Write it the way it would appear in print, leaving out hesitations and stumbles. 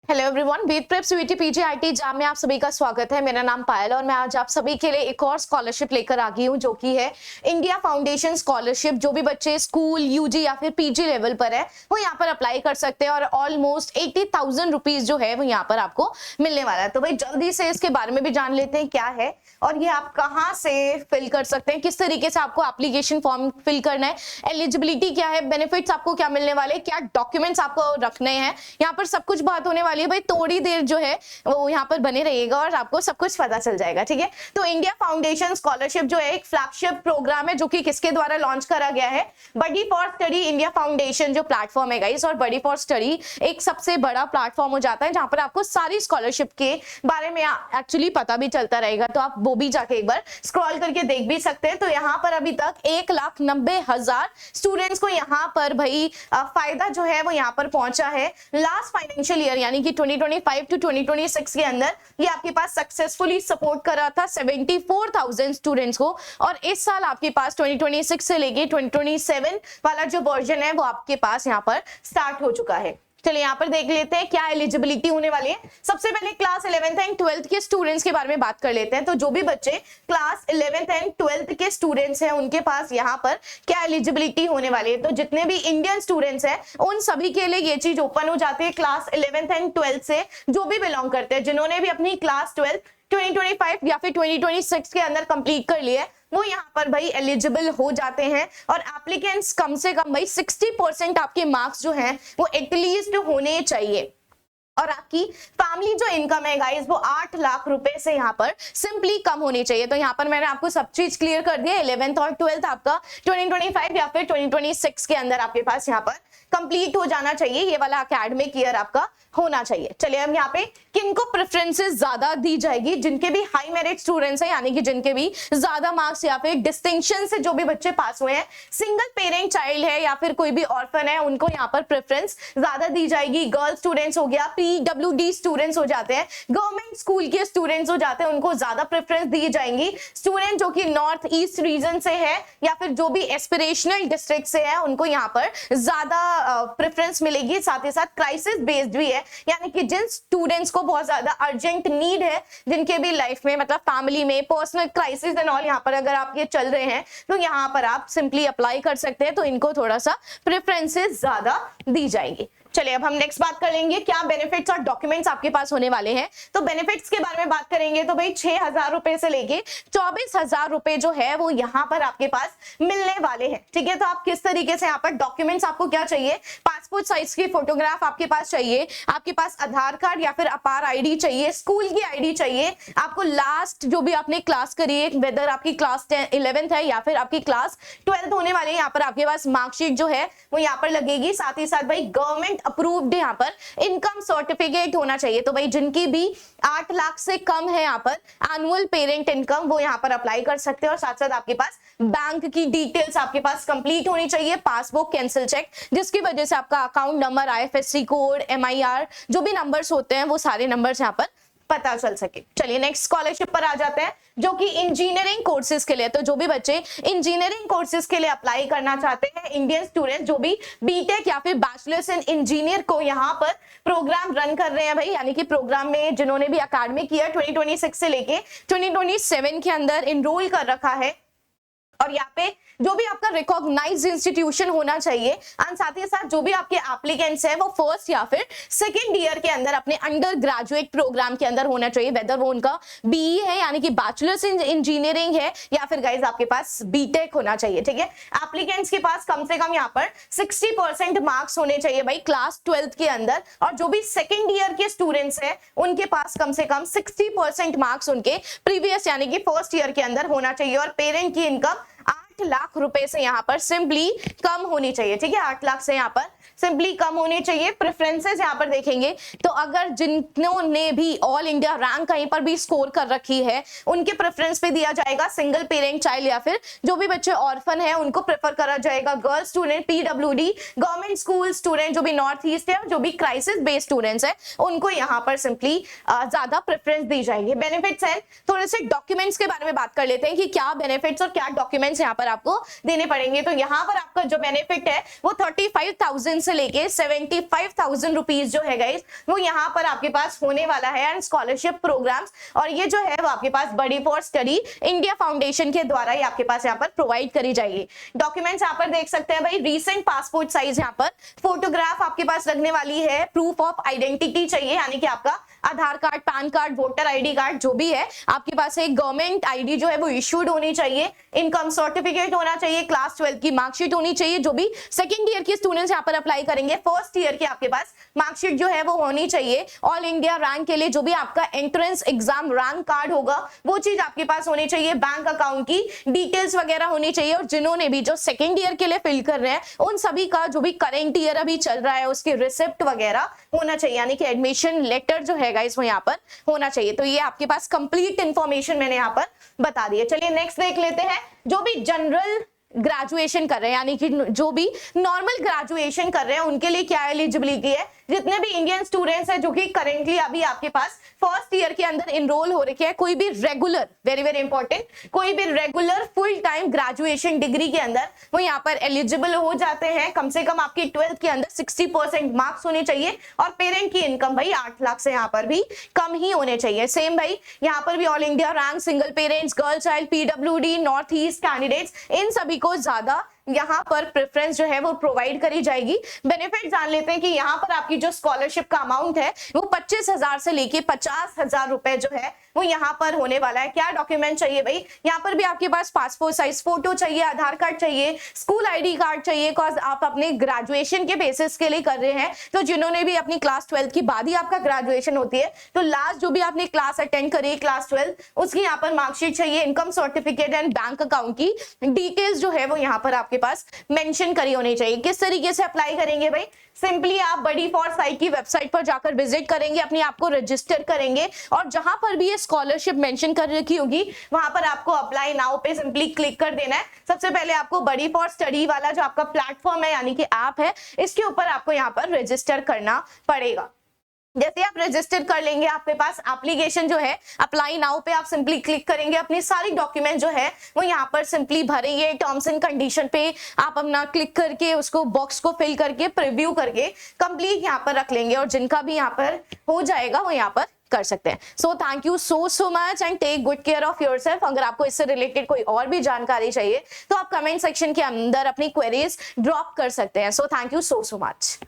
Hello everyone, beat prep CUET PGIT exam में आप सभी का स्वागत है। मेरा नाम पायल और मैं आज आप सभी के लिए एक और स्कॉलरशिप लेकर आ गई हूँ जो कि है इंडिया फाउंडेशन स्कॉलरशिप। जो भी बच्चे स्कूल, यूजी या फिर पीजी लेवल पर है वो यहाँ पर अप्लाई कर सकते हैं और ऑलमोस्ट 80,000 रुपीज जो है वो यहाँ पर आपको मिलने वाला है। तो भाई जल्दी से इसके बारे में भी जान लेते हैं क्या है और ये आप कहाँ से फिल कर सकते हैं, किस तरीके से आपको एप्लीकेशन फॉर्म फिल करना है, एलिजिबिलिटी क्या है, बेनिफिट्स आपको क्या मिलने वाले, क्या डॉक्यूमेंट्स आपको रखने हैं, यहाँ पर सब कुछ बात होने वाली है। भाई थोड़ी देर जो है वो यहाँ पर बने रहिएगा और आपको सब कुछ पता चल जाएगा, ठीक है। तो इंडिया फाउंडेशन स्कॉलरशिप जो है एक फ्लैगशिप प्रोग्राम है जो कि किसके द्वारा लॉन्च करा गया है, बडी फॉर स्टडी इंडिया फाउंडेशन जो प्लेटफॉर्म है गाइस। और बडी फॉर स्टडी एक सबसे बड़ा प्लेटफॉर्म हो जाता है जहां पर आपको सारी स्कॉलरशिप के बारे में एक्चुअली पता भी चलता रहेगा। तो आप वो भी जाके एक बार स्क्रॉल करके देख भी सकते हैं। तो यहाँ पर अभी तक 1,90,000 स्टूडेंट्स को यहाँ पर भाई फायदा जो है वो यहाँ पर पहुंचा है। लास्ट फाइनेंशियल ईयर यानी कि 2025 टू 2026 के अंदर ये आपके पास सक्सेसफुली सपोर्ट कर रहा था 74,000 स्टूडेंट्स को। और इस साल आपके पास 2026 से लेके 2027 वाला जो वर्जन है वो आपके पास यहाँ पर स्टार्ट हो चुका है। चलिए यहाँ पर देख लेते हैं क्या एलिजिबिलिटी होने वाली है। सबसे पहले क्लास 11th एंड 12th के स्टूडेंट्स के बारे में बात कर लेते हैं। तो जो भी बच्चे क्लास 11th एंड 12th के स्टूडेंट्स हैं उनके पास यहाँ पर क्या एलिजिबिलिटी होने वाली है। तो जितने भी इंडियन स्टूडेंट्स हैं उन सभी के लिए ये चीज ओपन हो जाती है। क्लास 11th एंड 12th से जो भी बिलोंग करते हैं, जिन्होंने भी अपनी क्लास 12 2025 या फिर 2026 के अंदर कंप्लीट कर लिया है, वो यहाँ पर भाई एलिजिबल हो जाते हैं। और एप्लीकेंट्स कम से कम भाई 60% आपके मार्क्स जो हैं वो एटलीस्ट होने चाहिए। और आपकी फैमिली जो इनकम है गाइस वो 8 लाख रुपए से यहाँ पर सिंपली कम होनी चाहिए। तो यहाँ पर मैंने आपको सब चीज क्लियर कर दिया। 11th और 12th आपका 2025 या फिर 2026 के अंदर आपके पास यहाँ पर कंप्लीट हो जाना चाहिए, ये वाला एकेडमिक ईयर आपका होना चाहिए। चलिए अब यहाँ पे किनको प्रेफरेंसेस ज्यादा दी जाएगी, जिनके भी हाई मेरिट स्टूडेंट्स हैं यानी कि जिनके भी ज्यादा मार्क्स या फिर डिस्टिंक्शन से जो भी बच्चे पास हुए हैं, सिंगल पेरेंट चाइल्ड है या फिर कोई भी ऑर्फन है, उनको यहाँ पर प्रेफरेंस ज्यादा दी जाएगी। गर्ल स्टूडेंट्स हो गया, पीडब्ल्यूडी स्टूडेंट्स हो जाते हैं, गवर्नमेंट स्कूल के स्टूडेंट्स हो जाते हैं, उनको ज्यादा प्रेफरेंस दी जाएंगी। स्टूडेंट जो कि नॉर्थ ईस्ट रीजन से है या फिर जो भी एस्पिरेशनल डिस्ट्रिक्ट से है उनको यहाँ पर ज्यादा प्रेफरेंस मिलेगी। साथ ही साथ क्राइसिस बेस्ड भी है यानी कि जिन स्टूडेंट्स को बहुत ज्यादा अर्जेंट नीड है, जिनके भी लाइफ में मतलब फैमिली में पर्सनल क्राइसिस एंड ऑल यहाँ पर अगर आप ये चल रहे हैं तो यहाँ पर आप सिंपली अप्लाई कर सकते हैं। तो इनको थोड़ा सा प्रेफरेंसेस ज्यादा दी जाएगी। चलिए अब हम नेक्स्ट बात कर लेंगे क्या बेनिफिट्स और डॉक्यूमेंट्स आपके पास होने वाले हैं। तो बेनिफिट्स के बारे में बात करेंगे तो भाई 6,000 रुपए से लेके 24,000 रुपए जो है वो यहाँ पर आपके पास मिलने वाले हैं, ठीक है। तो आप किस तरीके से यहाँ पर डॉक्यूमेंट्स आपको क्या चाहिए, पासपोर्ट साइज की फोटोग्राफ आपके पास चाहिए, आपके पास आधार कार्ड या फिर अपार आईडी चाहिए, स्कूल की आईडी चाहिए, आपको लास्ट जो भी आपने क्लास करी है, वेदर आपकी क्लास 11th है या फिर आपकी क्लास 12th होने वाली है, यहाँ पर आपके पास मार्कशीट जो है वो यहाँ पर लगेगी। साथ ही साथ भाई गवर्नमेंट अप्रूव्ड यहाँ पर इनकम सर्टिफिकेट होना चाहिए। तो भाई जिनकी भी 8 लाख से कम है यहाँ पर एनुअल पेरेंट इनकम वो यहाँ पर अप्लाई कर सकते हैं। और साथ साथ आपके पास बैंक की डिटेल्स आपके पास कंप्लीट होनी चाहिए, पासबुक, कैंसिल चेक, जिसकी वजह से आपका अकाउंट नंबर, आईएफएससी कोड, एमआईआर जो भी नंबर्स होते हैं वो सारे नंबर्स यहाँ पर पता चल सके। चलिए नेक्स्ट स्कॉलरशिप पर आ जाते हैं जो कि इंजीनियरिंग कोर्सेज के लिए। तो जो भी बच्चे इंजीनियरिंग कोर्सेज के लिए अप्लाई करना चाहते हैं, इंडियन स्टूडेंट जो भी बीटेक या फिर बैचलर्स इन इंजीनियर को यहाँ पर प्रोग्राम रन कर रहे हैं भाई, यानी कि प्रोग्राम में जिन्होंने भी एकेडमिक ईयर 2026 से लेके 2027 के अंदर इनरोल कर रखा है और यहाँ पे जो भी आपका रिकॉग्नाइज्ड इंस्टीट्यूशन होना चाहिए और साथ ही साथ जो भी आपके एप्लीकेंट्स हैं वो फर्स्ट या फिर सेकंड ईयर के अंदर अपने अंडर ग्रेजुएट प्रोग्राम के अंदर होना चाहिए, वेदर वो उनका बीई है यानी कि बैचलर्स इन इंजीनियरिंग है या फिर गाइज आपके पास बीटेक होना चाहिए, ठीक है। एप्लीकेंट्स के पास कम से कम यहाँ पर 60% मार्क्स होने चाहिए भाई क्लास 12th के अंदर। और जो भी सेकेंड ईयर के स्टूडेंट्स हैं उनके पास कम से कम 60% मार्क्स उनके प्रीवियस यानी कि फर्स्ट ईयर के अंदर होना चाहिए। और पेरेंट की इनकम 8 लाख रुपए से यहाँ पर सिंपली कम होनी चाहिए, ठीक है। 8 लाख से यहाँ पर सिंपली कम होनी चाहिए। प्रेफरेंसेस यहाँ पर देखेंगे तो अगर जिन्होंने भी ऑल इंडिया रैंक कहीं पर भी स्कोर कर रखी है उनके प्रेफरेंस पे दिया जाएगा। सिंगल पेरेंट चाइल्ड या फिर जो भी बच्चे ऑर्फन है उनको प्रेफर करा जाएगा। Girl student, PWD, government school student जो भी नॉर्थ ईस्ट है, जो भी क्राइसिस बेस्ड स्टूडेंट्स है उनको यहाँ पर सिंपली ज्यादा प्रेफरेंस दी जाएगी। बेनिफिट्स है, थोड़े से डॉक्यूमेंट्स के बारे में बात कर लेते हैं कि क्या बेनिफिट्स और क्या डॉक्यूमेंट्स यहाँ पर आपको देने पड़ेंगे। तो यहाँ पर आपका जो बेनिफिट है वो 35,000 थाउजेंड से लेके 75,000 रुपीज जो है गाइस वो यहाँ पर आपके पास होने वाला है एंड स्कॉलरशिप प्रोग्राम्स, और ये जो है वो आपके पास बडी फॉर स्टडी इंडिया फाउंडेशन के द्वारा ही आपके पास यहाँ पर प्रोवाइड करी जाएगी। डॉक्यूमेंट्स यहाँ पर देख सकते हैं भाई, रीसेंट पासपोर्ट साइज यहाँ पर फोटोग्राफ आपके पास लगने वाली है, प्रूफ ऑफ आइडेंटिटी चाहिए यानी कि आपका Aadhaar card, PAN card, voter ID card जो भी है आपके पास, एक गवर्नमेंट आईडी जो है वो इशूड होनी चाहिए, इनकम सर्टिफिकेट होना चाहिए, क्लास 12 की मार्कशीट होनी चाहिए, जो भी सेकंड ईयर के स्टूडेंट्स यहाँ पर अप्लाई करेंगे फर्स्ट ईयर के आपके पास मार्कशीट जो है वो होनी चाहिए, ऑल इंडिया रैंक के लिए जो भी आपका एंट्रेंस एग्जाम रैंक कार्ड होगा वो चीज आपके पास होनी चाहिए, बैंक अकाउंट की डिटेल्स वगैरह होनी चाहिए, और जिन्होंने भी जो सेकंड ईयर के लिए फिल कर रहे हैं उन सभी का जो भी करंट ईयर अभी चल रहा है उसकी रिसिप्ट वगैरह होना चाहिए, यानी कि एडमिशन लेटर जो है गाइस वो यहाँ पर होना चाहिए। तो ये आपके पास कंप्लीट इंफॉर्मेशन मैंने यहाँ पर बता दी है। चलिए नेक्स्ट देख लेते हैं, जो भी जनरल ग्रेजुएशन कर रहे हैं यानी कि जो भी नॉर्मल ग्रेजुएशन कर रहे हैं उनके लिए क्या एलिजिबिलिटी है। जितने भी इंडियन स्टूडेंट्स हैं जो कि करेंटली अभी आपके पास फर्स्ट ईयर के अंदर इनरोल हो रखे हैं, कोई भी रेगुलर, वेरी वेरी इंपॉर्टेंट, कोई भी regular full time graduation degree के अंदर वो यहाँ पर एलिजिबल हो जाते हैं। कम से कम आपकी 12th के अंदर 60% मार्क्स होने चाहिए, और पेरेंट की इनकम भाई 8 लाख से यहाँ पर भी कम ही होने चाहिए। सेम भाई यहाँ पर भी all India rank, single parents, girl child, PWD, north east candidates, इन सभी को ज्यादा यहाँ पर प्रेफरेंस जो है वो प्रोवाइड करी जाएगी। बेनिफिट जान लेते हैं कि यहाँ पर आपकी जो स्कॉलरशिप का अमाउंट है वो 25,000 से लेके 50,000 रुपए जो है वो यहाँ पर होने वाला है। क्या डॉक्यूमेंट चाहिए भाई, यहाँ पर भी आपके पास पासपोर्ट साइज फोटो चाहिए, आधार कार्ड चाहिए, स्कूल आईडी कार्ड चाहिए, बिकॉज आप अपने ग्रेजुएशन के बेसिस के लिए कर रहे हैं। तो जिन्होंने भी अपनी क्लास 12 की बाद ही आपका ग्रेजुएशन होती है, तो लास्ट जो भी आपने क्लास अटेंड करी क्लास 12 उसकी यहाँ पर मार्कशीट चाहिए, income certificate and bank account की डिटेल्स जो है वो यहाँ पर आपके पास मेंशन करी होनी चाहिए। किस तरीके से अप्लाई करेंगे भाई, सिंपली आप बडी फॉर साइट की वेबसाइट पर जाकर विजिट करेंगे, अपने आप को रजिस्टर करेंगे, और जहां पर भी ये स्कॉलरशिप मेंशन कर रखी होगी वहां पर आपको अप्लाई नाउ पे सिंपली क्लिक कर देना है। सबसे पहले आपको बडी फॉर स्टडी वाला जो आपका प्लेटफॉर्म है यानी कि ऐप है, इसके ऊपर आपको यहाँ पर रजिस्टर करना पड़ेगा। जैसे आप रजिस्टर कर लेंगे आपके पास एप्लीकेशन जो है अप्लाई नाउ पे आप सिंपली क्लिक करेंगे, अपनी सारी डॉक्यूमेंट जो है वो यहाँ पर सिंपली भरेंगे, टर्म्स एंड कंडीशन पे आप अपना क्लिक करके उसको बॉक्स को फिल करके प्रीव्यू करके कंप्लीट यहाँ पर रख लेंगे, और जिनका भी यहाँ पर हो जाएगा वो यहाँ पर कर सकते हैं। So thank you so much and take good care of yourself. अगर आपको इससे रिलेटेड कोई और भी जानकारी चाहिए तो आप कमेंट सेक्शन के अंदर अपनी क्वेरीज ड्रॉप कर सकते हैं। So thank you so much.